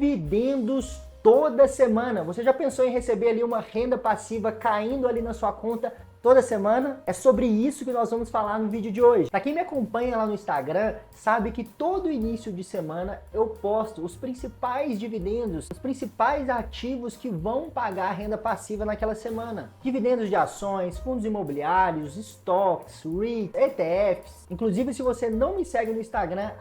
dividendos toda semana. Você já pensou em receber ali uma renda passiva caindo ali na sua conta toda semana? É sobre isso que nós vamos falar no vídeo de hoje. Para quem me acompanha lá no Instagram, sabe que todo início de semana eu posto os principais dividendos, os principais ativos que vão pagar a renda passiva naquela semana. Dividendos de ações, fundos imobiliários, stocks, REITs, ETFs. Inclusive, se você não me segue no Instagram,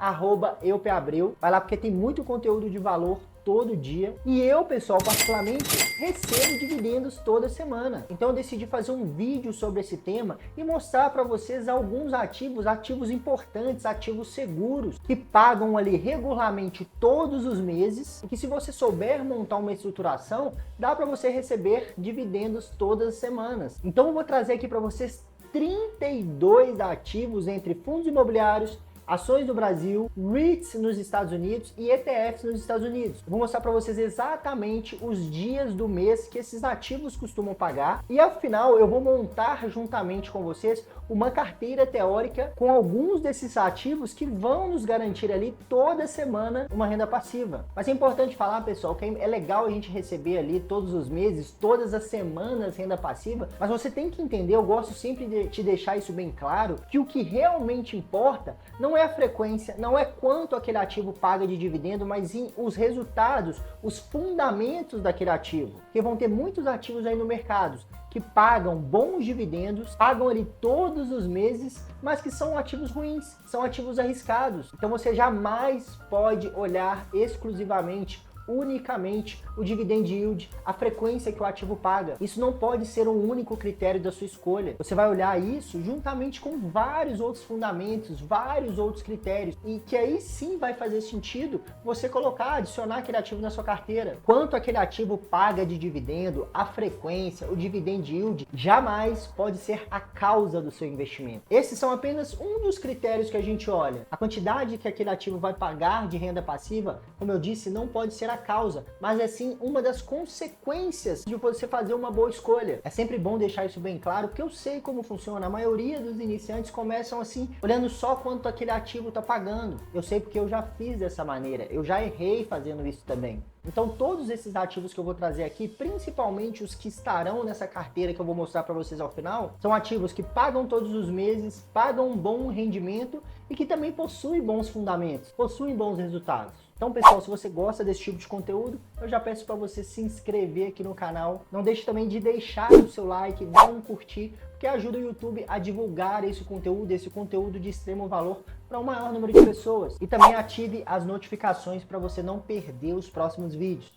@eupabreu, vai lá porque tem muito conteúdo de valor todo dia. E eu, pessoal, particularmente, recebo dividendos toda semana. Então eu decidi fazer um vídeo sobre esse tema e mostrar para vocês alguns ativos importantes, ativos seguros, que pagam ali regularmente todos os meses e que, se você souber montar uma estruturação, dá para você receber dividendos todas as semanas. Então eu vou trazer aqui para vocês 32 ativos entre fundos imobiliários, ações do Brasil, REITs nos Estados Unidos e ETFs nos Estados Unidos. Eu vou mostrar para vocês exatamente os dias do mês que esses ativos costumam pagar e, ao final, eu vou montar juntamente com vocês uma carteira teórica com alguns desses ativos que vão nos garantir ali toda semana uma renda passiva. Mas é importante falar, pessoal, que é legal a gente receber ali todos os meses, todas as semanas renda passiva, mas você tem que entender, eu gosto sempre de te deixar isso bem claro, que o que realmente importa não é a frequência, não é quanto aquele ativo paga de dividendo, mas sim os resultados, os fundamentos daquele ativo. Porque vão ter muitos ativos aí no mercado que pagam bons dividendos, pagam ali todos os meses, mas que são ativos ruins, são ativos arriscados. Então você jamais pode olhar exclusivamente, unicamente, o dividend yield, a frequência que o ativo paga. Isso não pode ser um único critério da sua escolha. Você vai olhar isso juntamente com vários outros fundamentos, vários outros critérios, e que aí sim vai fazer sentido você colocar, adicionar aquele ativo na sua carteira. Quanto aquele ativo paga de dividendo, a frequência, o dividend yield, jamais pode ser a causa do seu investimento. Esses são apenas um dos critérios que a gente olha. A quantidade que aquele ativo vai pagar de renda passiva, como eu disse, não pode ser a causa, mas é sim uma das consequências de você fazer uma boa escolha. É sempre bom deixar isso bem claro, porque eu sei como funciona. A maioria dos iniciantes começam assim, olhando só quanto aquele ativo está pagando. Eu sei porque eu já fiz dessa maneira, eu já errei fazendo isso também. Então todos esses ativos que eu vou trazer aqui, principalmente os que estarão nessa carteira que eu vou mostrar para vocês ao final, são ativos que pagam todos os meses, pagam um bom rendimento e que também possuem bons fundamentos, possuem bons resultados. Então, pessoal, se você gosta desse tipo de conteúdo, eu já peço para você se inscrever aqui no canal. Não deixe também de deixar o seu like, dar um curtir, porque ajuda o YouTube a divulgar esse conteúdo de extremo valor para um maior número de pessoas. E também ative as notificações para você não perder os próximos vídeos.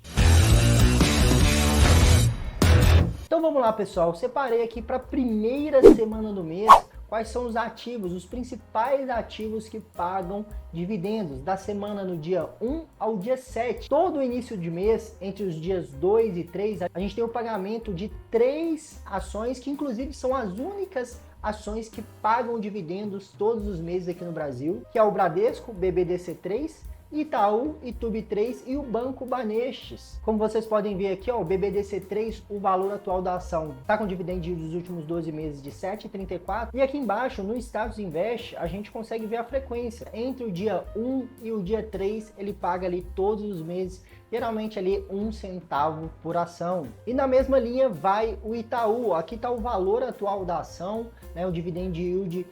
Então vamos lá, pessoal. Separei aqui para a primeira semana do mês quais são os ativos, os principais ativos que pagam dividendos da semana no dia 1 ao dia 7. Todo início de mês, entre os dias 2 e 3, a gente tem o pagamento de 3 ações que inclusive são as únicas ações que pagam dividendos todos os meses aqui no Brasil, que é o Bradesco, BBDC3, Itaú, Itub3 e o Banco Banestes. Como vocês podem ver aqui, ó, o BBDC3, o valor atual da ação está com dividend yield dos últimos 12 meses de 7,34. E aqui embaixo, no Status Invest, a gente consegue ver a frequência. Entre o dia 1 e o dia 3, ele paga ali todos os meses, geralmente ali 1 centavo por ação. E na mesma linha vai o Itaú. Aqui está o valor atual da ação, né, o dividend yield.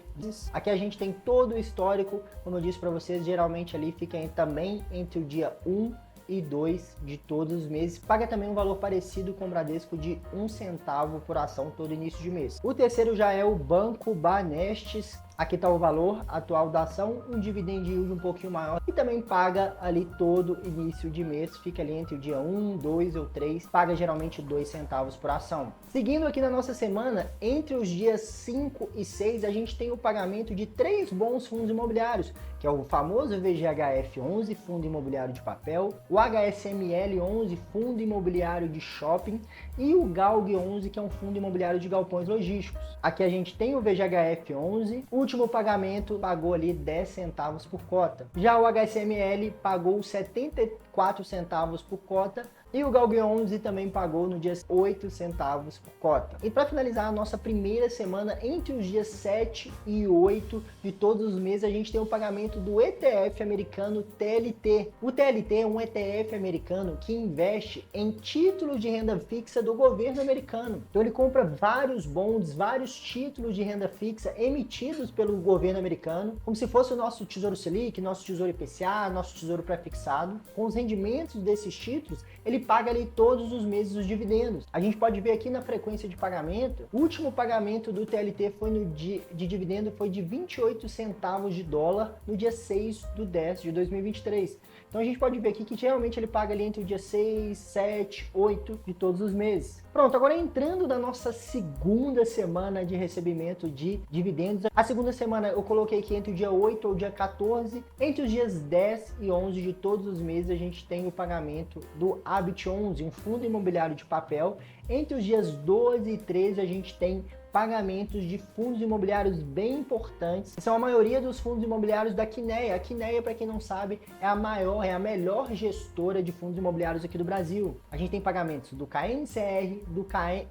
Aqui a gente tem todo o histórico, como eu disse para vocês, geralmente ali fica também entre o dia 1 e 2 de todos os meses. Paga também um valor parecido com o Bradesco de 1 centavo por ação todo início de mês. O terceiro já é o Banco Banestes. Aqui está o valor atual da ação, um dividend yield um pouquinho maior e também paga ali todo início de mês, fica ali entre o dia 1, 2 ou 3, paga geralmente 2 centavos por ação. Seguindo aqui na nossa semana, entre os dias 5 e 6, a gente tem o pagamento de 3 bons fundos imobiliários, que é o famoso VGHF11, Fundo Imobiliário de Papel, o HSML11, Fundo Imobiliário de Shopping, e o GALG11, que é um fundo imobiliário de galpões logísticos. Aqui a gente tem o VGHF11, o último pagamento pagou ali 10 centavos por cota. Já o HSML pagou 74 4 centavos por cota. E o Galg 11 também pagou no dia 8 centavos por cota. E para finalizar a nossa primeira semana, entre os dias 7 e 8 de todos os meses, a gente tem o pagamento do ETF americano TLT. O TLT é um ETF americano que investe em títulos de renda fixa do governo americano. Então ele compra vários bonds, vários títulos de renda fixa emitidos pelo governo americano, como se fosse o nosso Tesouro Selic, nosso Tesouro IPCA, nosso Tesouro Pré-fixado. Com os rendimentos desses títulos, ele paga ali todos os meses os dividendos. A gente pode ver aqui na frequência de pagamento, o último pagamento do TLT foi de dividendo foi de 28 centavos de dólar no dia 6/10 de 2023. Então a gente pode ver aqui que geralmente ele paga ali entre o dia 6, 7, 8 de todos os meses. Pronto, agora entrando na nossa segunda semana de recebimento de dividendos. A segunda semana eu coloquei aqui entre o dia 8 ou dia 14. Entre os dias 10 e 11 de todos os meses a gente tem o pagamento do Habit 11, um fundo imobiliário de papel. Entre os dias 12 e 13 a gente tem pagamentos de fundos imobiliários bem importantes. São a maioria dos fundos imobiliários da Quineia. A Quineia, para quem não sabe, é a melhor gestora de fundos imobiliários aqui do Brasil. A gente tem pagamentos do KNCR, do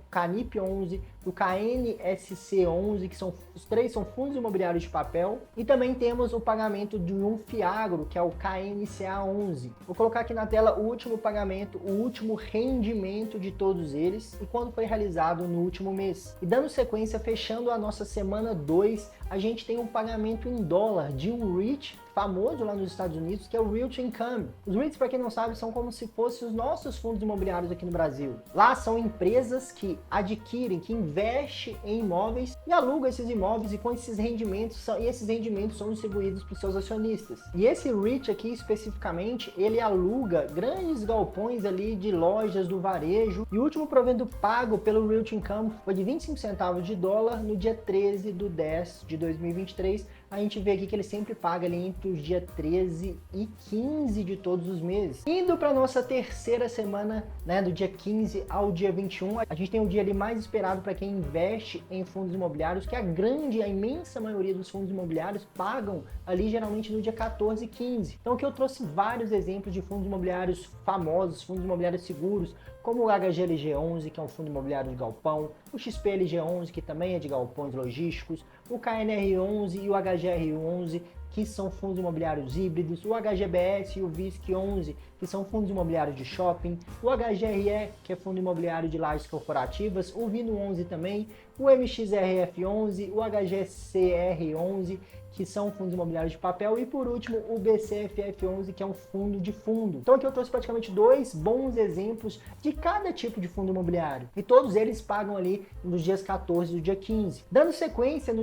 Canip 11, do KNSC 11, que os três são fundos imobiliários de papel, e também temos o pagamento de um Fiagro, que é o KNCA 11. Vou colocar aqui na tela o último pagamento, o último rendimento de todos eles e quando foi realizado no último mês. E dando sequência, fechando a nossa semana 2, a gente tem um pagamento em dólar de um REIT famoso lá nos Estados Unidos, que é o Realty Income. Os REITs, para quem não sabe, são como se fossem os nossos fundos imobiliários aqui no Brasil. Lá são empresas que adquirem, que investem em imóveis e alugam esses imóveis, e com esses rendimentos são distribuídos para os seus acionistas. E esse REIT aqui especificamente, ele aluga grandes galpões ali de lojas do varejo, e o último provento pago pelo Realty Income foi de 25 centavos de dólar no dia 13/10 de 2023. A gente vê aqui que ele sempre paga ali entre os dias 13 e 15 de todos os meses. Indo para nossa terceira semana, né, do dia 15 ao dia 21, a gente tem o dia ali mais esperado para quem investe em fundos imobiliários, que a imensa maioria dos fundos imobiliários pagam ali geralmente no dia 14 e 15. Então aqui eu trouxe vários exemplos de fundos imobiliários famosos, fundos imobiliários seguros, como o HGLG11, que é um fundo imobiliário de galpão, o XPLG11, que também é de galpões logísticos, o KNR11 e o HGR11, que são fundos imobiliários híbridos, o HGBS e o VISC11, que são fundos imobiliários de shopping, o HGRE, que é fundo imobiliário de lajes corporativas, o VINO11 também, o MXRF11, o HGCR11, que são fundos imobiliários de papel, e por último o BCFF11, que é um fundo de fundo. Então aqui eu trouxe praticamente dois bons exemplos de cada tipo de fundo imobiliário, e todos eles pagam ali nos dias 14 do dia 15. Dando sequência,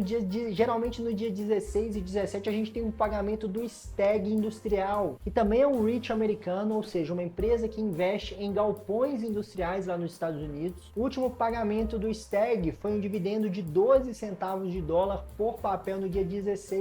geralmente no dia 16 e 17 a gente tem um pagamento do STAG Industrial, que também é um REIT americano, ou seja, uma empresa que investe em galpões industriais lá nos Estados Unidos. O último pagamento do STAG foi um dividendo de 12 centavos de dólar por papel no dia 16/10.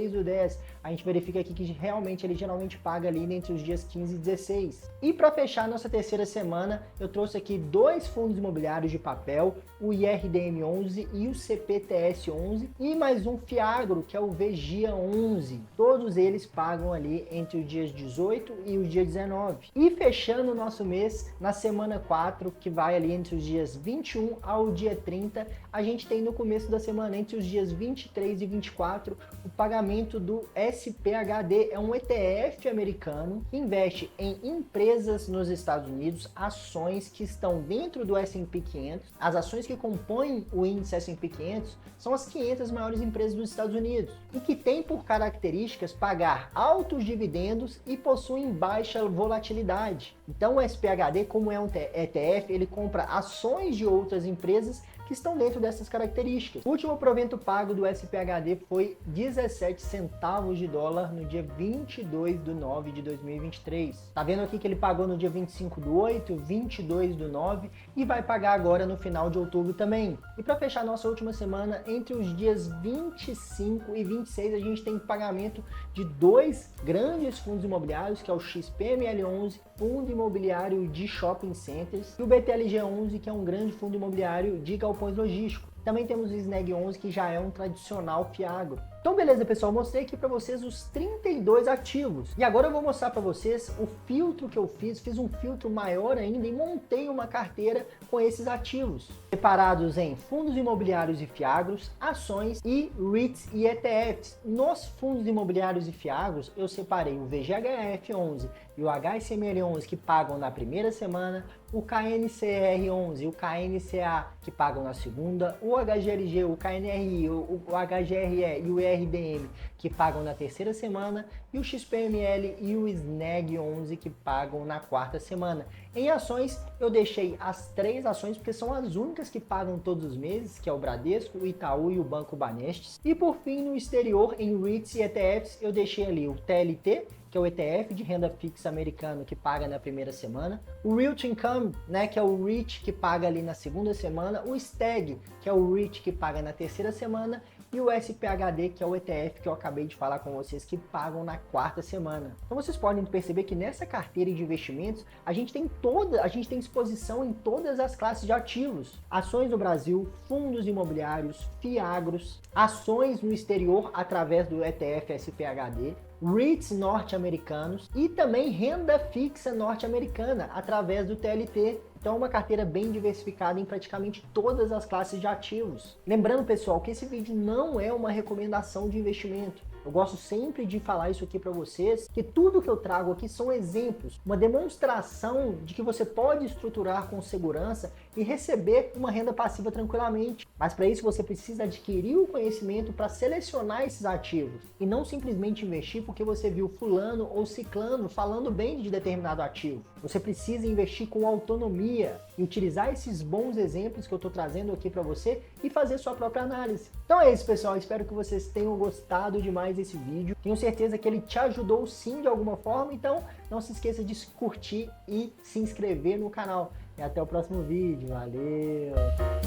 A gente verifica aqui que realmente ele geralmente paga ali entre os dias 15 e 16. E para fechar nossa terceira semana, eu trouxe aqui dois fundos imobiliários de papel, o IRDM11 e o CPTS11, e mais um Fiagro, que é o VGIA11. Todos eles pagam ali entre os dias 18 e o dia 19. E fechando o nosso mês, na semana 4, que vai ali entre os dias 21 ao dia 30, a gente tem no começo da semana, entre os dias 23 e 24, o pagamento do SPHD. É um ETF americano que investe em empresas nos Estados Unidos, ações que estão dentro do S&P 500. As ações que compõem o índice S&P 500 são as 500 maiores empresas dos Estados Unidos e que têm por características pagar altos dividendos e possuem baixa volatilidade. Então o SPHD, como é um ETF, ele compra ações de outras empresas que estão dentro dessas características. O último provento pago do SPHD foi 17 centavos de dólar no dia 22/9 de 2023. Tá vendo aqui que ele pagou no dia 25/8, 22/9 e vai pagar agora no final de outubro também. E para fechar nossa última semana, entre os dias 25 e 26, a gente tem pagamento de dois grandes fundos imobiliários, que é o XPML11, fundo imobiliário de shopping centers, e o BTLG11, que é um grande fundo imobiliário de galpões logísticos. Também temos o SNEG 11, que já é um tradicional Fiagro. Então beleza, pessoal, mostrei aqui para vocês os 32 ativos. E agora eu vou mostrar para vocês o filtro que eu fiz um filtro maior ainda e montei uma carteira com esses ativos, separados em fundos imobiliários e fiagros, ações e REITs e ETFs. Nos fundos imobiliários e fiagros, eu separei o VGHF11 e o HSML11 que pagam na primeira semana, o KNCR11 e o KNCA que pagam na segunda, o HGLG, o KNRI, o HGRE e o ERDM que pagam na terceira semana e o XPML e o SNEG11 que pagam na quarta semana. Em ações, eu deixei as 3 ações porque são as únicas que pagam todos os meses, que é o Bradesco, o Itaú e o Banco Banestes. E por fim, no exterior, em REITs e ETFs, eu deixei ali o TLT, que é o ETF de renda fixa americano que paga na primeira semana, o Real Income, né, que é o REIT que paga ali na segunda semana, o STAG, que é o REIT que paga na terceira semana, e o SPHD, que é o ETF que eu acabei de falar com vocês, que pagam na quarta semana. Então vocês podem perceber que nessa carteira de investimentos a gente tem exposição em todas as classes de ativos: ações no Brasil, fundos imobiliários, fiagros, ações no exterior através do ETF SPHD, REITs norte-americanos e também renda fixa norte-americana através do TLT. Então é uma carteira bem diversificada em praticamente todas as classes de ativos. Lembrando, pessoal, que esse vídeo não é uma recomendação de investimento. Eu gosto sempre de falar isso aqui para vocês, que tudo que eu trago aqui são exemplos, uma demonstração de que você pode estruturar com segurança e receber uma renda passiva tranquilamente. Mas para isso você precisa adquirir o conhecimento para selecionar esses ativos e não simplesmente investir porque você viu fulano ou ciclano falando bem de determinado ativo. Você precisa investir com autonomia e utilizar esses bons exemplos que eu estou trazendo aqui para você e fazer sua própria análise. Então é isso, pessoal. Espero que vocês tenham gostado demais desse vídeo. Tenho certeza que ele te ajudou sim de alguma forma. Então não se esqueça de curtir e se inscrever no canal. E até o próximo vídeo. Valeu!